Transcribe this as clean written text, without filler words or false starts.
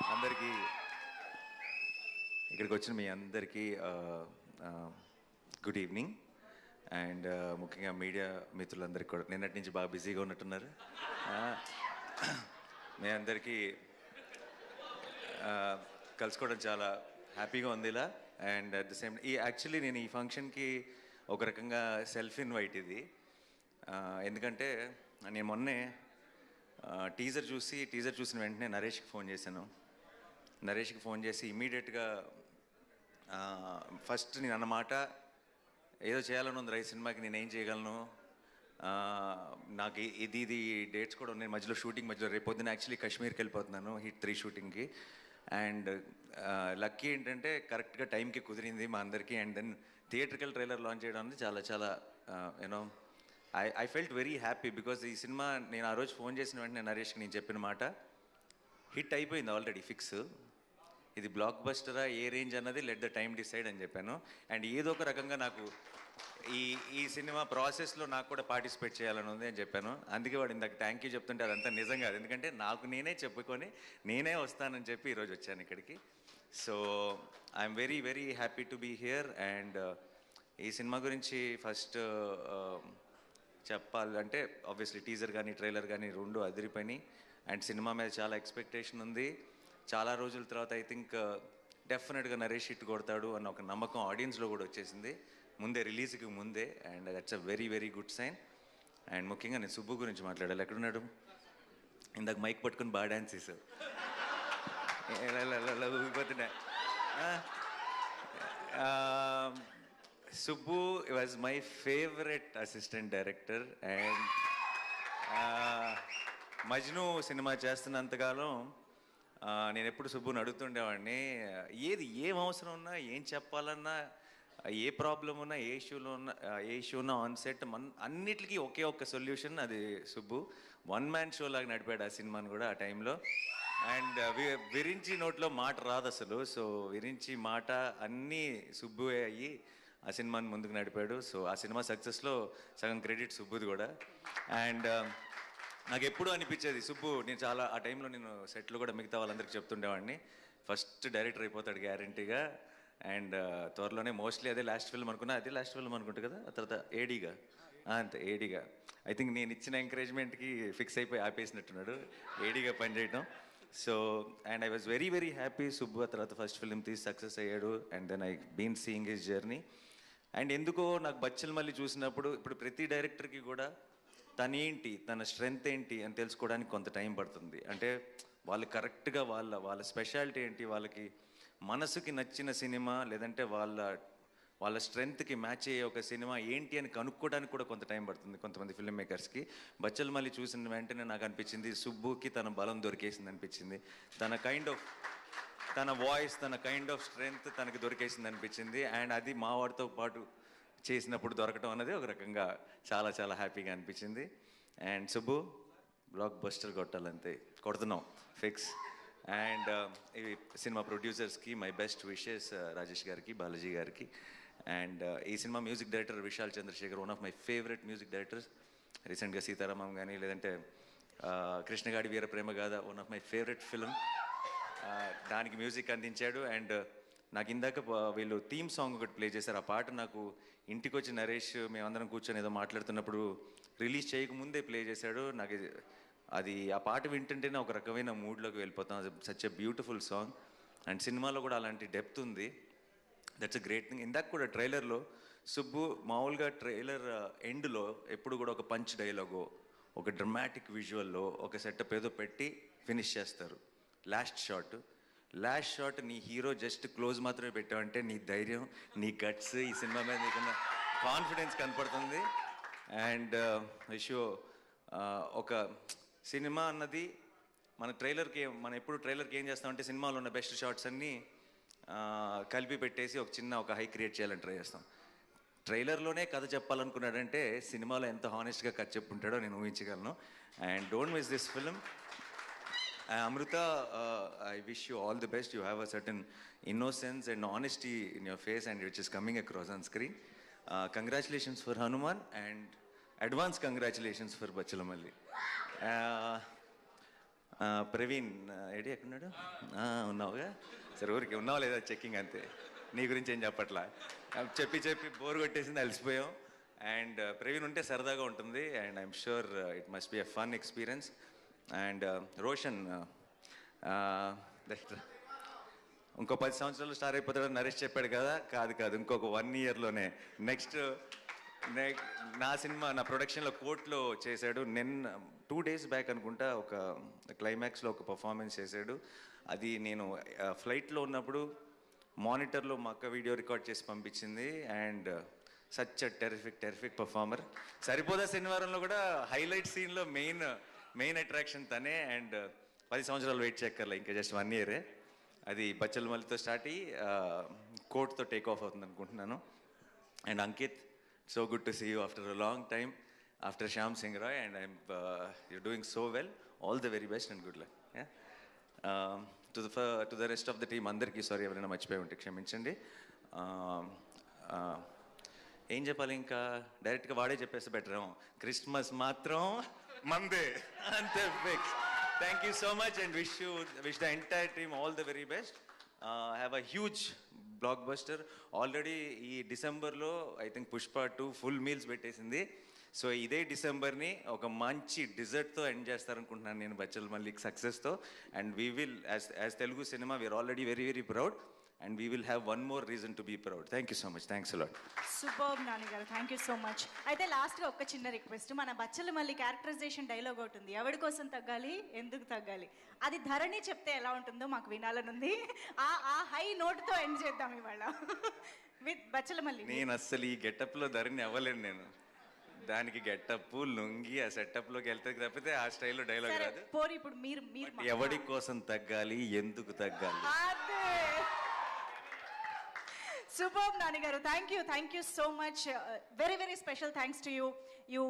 అందరికీ ఇక్కడికి వచ్చిన మీ అందరికీ గుడ్ ఈవినింగ్. అండ్ ముఖ్యంగా మీడియా మిత్రులందరికీ కూడా నిన్నటి నుంచి బాగా బిజీగా ఉన్నట్టున్నారు. మీ అందరికీ కలుసుకోవడం చాలా హ్యాపీగా ఉంది ఇలా. And at the same actually నేను ఈ ఫంక్షన్కి ఒక రకంగా సెల్ఫ్ ఇన్వైట్ ఇది. ఎందుకంటే నేను మొన్నే టీజర్ చూసిన వెంటనే నరేష్కి ఫోన్ చేశాను. నరేష్కి ఫోన్ చేసి ఇమీడియట్గా ఫస్ట్ నేను అన్నమాట, ఏదో చేయాలని ఉంది రైట్ సినిమాకి, నేనేం చేయగలను, నాకు ఇది డేట్స్ కూడా ఉన్నాయి మధ్యలో, షూటింగ్ మధ్యలో రేపు పొద్దున్న యాక్చువల్లీ కాశ్మీర్కి వెళ్ళిపోతున్నాను హిట్ 3 షూటింగ్కి. అండ్ లక్కీ ఏంటంటే కరెక్ట్గా టైంకి కుదిరింది మా అందరికీ. And then theatrical trailer launch చేయడం అనేది చాలా చాలా you know I felt very happy. Because ఈ సినిమా నేను ఆ రోజు ఫోన్ చేసిన వెంటనే నరేష్కి నేను చెప్పిన మాట, హిట్ అయిపోయింది ఆల్రెడీ ఫిక్స్, ఇది బ్లాక్ బస్టరా ఏ రేంజ్ అన్నది లెట్ ద టైమ్ డిసైడ్ అని చెప్పాను. అండ్ ఏదో ఒక రకంగా నాకు ఈ సినిమా ప్రాసెస్లో నాకు కూడా పార్టిసిపేట్ చేయాలని ఉంది అని చెప్పాను. అందుకే వాడు ఇందాక థ్యాంక్ యూ చెప్తుంటే అదంతా నిజం కాదు, ఎందుకంటే నాకు నేనే చెప్పుకొని నేనే వస్తానని చెప్పి ఈరోజు వచ్చాను ఇక్కడికి. So I'm very very happy to be here. And ఈ సినిమా గురించి ఫస్ట్ చెప్పాలంటే ఆబ్వియస్లీ టీజర్ కానీ ట్రైలర్ కానీ రెండు అదిరిపోయినాయి. అండ్ సినిమా మీద చాలా ఎక్స్పెక్టేషన్ ఉంది. చాలా రోజుల తర్వాత ఐ థింక్ డెఫినెట్గా నరేష్ హిట్ కొడతాడు అన్న ఒక నమ్మకం ఆడియన్స్లో కూడా వచ్చేసింది ముందే, రిలీజ్కి ముందే. And that's a very very good sign. And ముఖ్యంగా నేను సుబ్బు గురించి మాట్లాడాలి. ఎక్కడున్నాడు? ఇందాక మైక్ పట్టుకుని బాగా డ్యాన్స్ చేశావు, ఊగిపోతున్నా. Subbu was my favourite assistant director. And Majnu cinema చేస్తున్నంతకాలం నేను ఎప్పుడు సుబ్బుని అడుగుతుండేవాడిని, ఏం అవసరం ఉన్నా, ఏం చెప్పాలన్నా, ఏ ప్రాబ్లం ఉన్నా, ఏ ఇష్యూ ఉన్నా ఆన్ సెట్ అన్నిటికీ ఒకే ఒక్క సొల్యూషన్, అది సుబ్బు. వన్ మ్యాన్ షో లాగా నడిపాడు ఆ సినిమాని కూడా ఆ టైంలో. అండ్ విరించి నోట్లో మాట రాదు అసలు. సో విరించి మాట అన్నీ సుబ్బువే అయ్యి ఆ సినిమాని ముందుకు నడిపాడు. సో ఆ సినిమా సక్సెస్లో సగం క్రెడిట్ సుబ్బుది కూడా. అండ్ నాకు ఎప్పుడూ అనిపించేది సుబ్బు, నేను చాలా ఆ టైంలో నేను సెట్లో కూడా మిగతా వాళ్ళందరికీ చెప్తుండేవాడిని, ఫస్ట్ డైరెక్టర్ అయిపోతాడు గ్యారంటీగా. అండ్ త్వరలోనే మోస్ట్లీ అదే లాస్ట్ ఫిల్మ్ అనుకున్నా, అదే లాస్ట్ ఫిల్మ్ అనుకుంటా కదా, ఆ తర్వాత ఏడీగా, అంతే ఏడీగా. ఐ థింక్ నేను ఇచ్చిన ఎంకరేజ్మెంట్కి ఫిక్స్ అయిపోయి ఆపేసినట్టున్నాడు ఏడీగా పనిచేయడం. So and I was very very happy. Subbu ఆ తర్వాత ఫస్ట్ ఫిల్మ్ తీసి సక్సెస్ అయ్యాడు. And then I been seeing his journey. And ఎందుకో నాకు బచ్చల్ మళ్ళీ చూసినప్పుడు, ఇప్పుడు ప్రతి డైరెక్టర్కి కూడా తనేంటి, తన స్ట్రెంగ్త్ ఏంటి అని తెలుసుకోవడానికి కొంత టైం పడుతుంది. అంటే వాళ్ళు కరెక్ట్గా వాళ్ళ స్పెషాలిటీ ఏంటి, వాళ్ళకి మనసుకి నచ్చిన సినిమా లేదంటే వాళ్ళ స్ట్రెంగ్త్కి మ్యాచ్ అయ్యే ఒక సినిమా ఏంటి అని కనుక్కోవడానికి కూడా కొంత టైం పడుతుంది కొంతమంది ఫిల్మ్ మేకర్స్కి. బచ్చల్ మళ్ళీ చూసిన వెంటనే నాకు అనిపించింది సుబ్బుకి తన బలం దొరికేసింది అనిపించింది. తన వాయిస్, తన కైండ్ ఆఫ్ స్ట్రెంగ్త్ తనకి దొరికేసింది అనిపించింది. అండ్ అది మా వాడితో పాటు చేసినప్పుడు దొరకటం అనేది ఒక రకంగా చాలా చాలా హ్యాపీగా అనిపించింది. అండ్ సుబ్బు బ్లాక్ బస్టర్ కొట్టాలంతే, కొడుతున్నాం ఫిక్స్. అండ్ ఈ సినిమా ప్రొడ్యూసర్స్కి మై బెస్ట్ విషెస్, రాజేష్ గారికి, బాలాజీ గారికి. అండ్ ఈ cinema music director Vishal Chandrasekhar, one of my favourite music directors. రీసెంట్గా సీతారామం కానీ లేదంటే Krishnagadi Veera Prema Gaadha, one of my favourite film, దానికి మ్యూజిక్ అందించాడు. అండ్ నాకు ఇందాక వీళ్ళు థీమ్ సాంగ్ ఒకటి ప్లే చేశారు. ఆ పాట నాకు ఇంటికి వచ్చి నరేష్ మేమందరం కూర్చొని ఏదో మాట్లాడుతున్నప్పుడు రిలీజ్ చేయకముందే ప్లే చేశాడు. నాకు అది ఆ పాట వింటుంటేనే ఒక రకమైన మూడ్లోకి వెళ్ళిపోతాం. Such a beautiful song. And సినిమాలో కూడా అలాంటి డెప్త్ ఉంది. That's a great thing. ఇందాక కూడా ట్రైలర్లో సుబ్బు మామూలుగా ట్రైలర్ ఎండ్లో ఎప్పుడు కూడా ఒక పంచ్ డైలాగో, ఒక డ్రమాటిక్ విజువల్లో ఒక సెటప్ ఏదో పెట్టి ఫినిష్ చేస్తారు. లాస్ట్ షాట్ నీ హీరో జస్ట్ క్లోజ్ మాత్రమే పెట్టావంటే నీ ధైర్యం, నీ గట్స్, ఈ సినిమా మీద నీకున్న కాన్ఫిడెన్స్ కనపడుతుంది. అండ్ విషో ఒక సినిమా అన్నది మనం ఎప్పుడు ట్రైలర్కి ఏం చేస్తామంటే సినిమాలో ఉన్న బెస్ట్ షాట్స్ అన్నీ కలిపి పెట్టేసి ఒక హై క్రియేట్ చేయాలని ట్రై చేస్తాం. ట్రైలర్లోనే కథ చెప్పాలనుకున్నాడంటే సినిమాలో ఎంత హానెస్ట్గా కథ చెప్పుంటాడో నేను ఊహించగలను. And don't miss this film. Amrita, I wish you all the best. You have a certain innocence and honesty in your face, and which is coming across on screen. Congratulations for Hanuman, and advance congratulations for Bachalamalli. Praveen AD ఎక్కడున్నాడు? ఉన్నావుగా, సరే ఊరికి ఉన్నావా లేదా checking అంతే, నీ గురించి ఏం చెప్పట్లా. చెప్పి చెప్పి బోర్ కొట్టేసింది, అలసిపోయాం. అండ్ ప్రవీణ్ ఉంటే సరదాగా ఉంటుంది, and I'm sure it must be a fun experience. And Roshan ఇంకో 10 సంవత్సరాలు స్టార్ అయిపోతాడని నరేష్ చెప్పాడు కదా, కాదు కాదు, ఇంకొక 1 yearలోనే. నెక్స్ట్ నా సినిమా నా ప్రొడక్షన్లో కోర్టులో చేశాడు. 2 days బ్యాక్ అనుకుంటా ఒక క్లైమాక్స్లో ఒక పర్ఫార్మెన్స్ చేశాడు. అది నేను ఫ్లైట్లో ఉన్నప్పుడు మానిటర్లో మా అక్క వీడియో రికార్డ్ చేసి పంపించింది. And such a terrific performer. Saripodaa శనివారంలో కూడా హైలైట్ సీన్లో మెయిన్ అట్రాక్షన్ తనే. అండ్ 10 సంవత్సరాలు వెయిట్ చేయక్కర్లే, ఇంకా జస్ట్ 1 year. అది బచ్చలమల్లితో స్టార్ట్ అయ్యి కోర్టుతో టేక్ ఆఫ్ అవుతుంది అనుకుంటున్నాను. And Ankit, so good to see you after a long time, after Shyam Singh Roy, and you're doing so well. All the very best and good luck. Yeah. To the rest of the team, andarki sorry ఎవరైనా మర్చిపోయి ఉంటే క్షమించండి. ఏం చెప్పాలి, ఇంకా డైరెక్ట్గా వాడే చెప్పేస్తే బెటర్. క్రిస్మస్ మాత్రం మందే, అంతే fix. Thank you so much and wish the entire team all the very best. Have a huge blockbuster. Already ఈ డిసెంబర్లో I think Pushpa 2 full meals పెట్టేసింది. సో ఇదే డిసెంబర్ని ఒక మంచి డిజర్ట్తో ఎండ్ చేస్తారనుకుంటున్నాను నేను బచ్చలమల్లికి సక్సెస్తో. And we will as Telugu cinema we are already very very proud, and we will have one more reason to be proud. Thank you so much. Thanks a lot. Superb Nani గారు, థ్యాంక్ యూ సో మచ్. అయితే లాస్ట్గా ఒక చిన్న request, మన Bachhala Malli characterisation dialogue ఒకటి ఉంది, ఎవడి కోసం తగ్గాలి ఎందుకు తగ్గాలి, అది ధరణి చెప్తే ఎలా ఉంటుందో మాకు వినాలనుంది. ఆ హై నోట్తో ఎండ్ చేద్దాం ఇవాళ విత్ బచ్చలమల్లి. నేను అస్సలు ఈ గెటప్లో ధరణి అవ్వలేను. నేను దానికి గెటప్ లుంగి ఆ సెటప్లోకి వెళ్తే తప్పితే ఆ స్టైల్లో డైలాగ్ రాదు. పోనీ ఇప్పుడు మీరు ఎవడి కోసం తగ్గాలి ఎందుకు తగ్గాలి. Superb, Nani garu. Thank you so much. Very, very special thanks to you. You